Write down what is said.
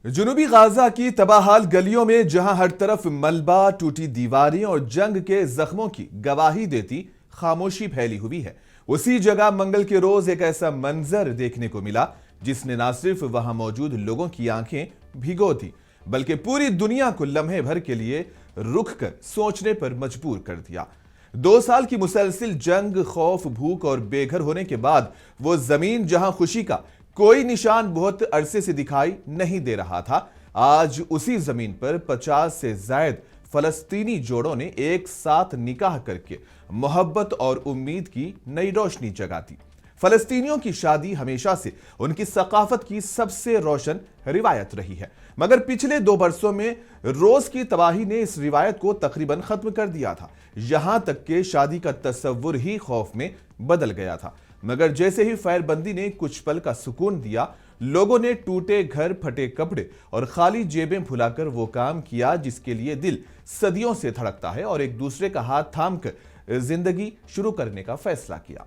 जुनूबी Gaza की तबाहाल गलियों में जहां हर तरफ मलबा, टूटी दीवारें और जंग के जख्मों की गवाही देती खामोशी फैली हुई है, उसी जगह मंगल के रोज एक ऐसा मंजर देखने को मिला जिसने न सिर्फ वहां मौजूद लोगों की आंखें भिगो दी, बल्कि पूरी दुनिया को लम्हे भर के लिए रुक कर सोचने पर मजबूर कर दिया। 2 साल की मुसलसिल जंग, खौफ, भूख और बेघर होने के बाद वो जमीन जहां खुशी का कोई निशान बहुत अरसे से दिखाई नहीं दे रहा था, आज उसी जमीन पर 50 से ज्यादा फलस्तीनी जोड़ों ने एक साथ निकाह करके मोहब्बत और उम्मीद की नई रोशनी जगा दी। फलस्तीनियों की शादी हमेशा से उनकी सकाफत की सबसे रोशन रिवायत रही है, मगर पिछले 2 बरसों में रोज की तबाही ने इस रिवायत को तकरीबन खत्म कर दिया था। यहां तक कि शादी का तस्वुर ही खौफ में बदल गया था। मगर जैसे ही फायरबंदी ने कुछ पल का सुकून दिया, लोगों ने टूटे घर, फटे कपड़े और खाली जेबें भुलाकर वो काम किया जिसके लिए दिल सदियों से धड़कता है, और एक दूसरे का हाथ थामकर जिंदगी शुरू करने का फैसला किया।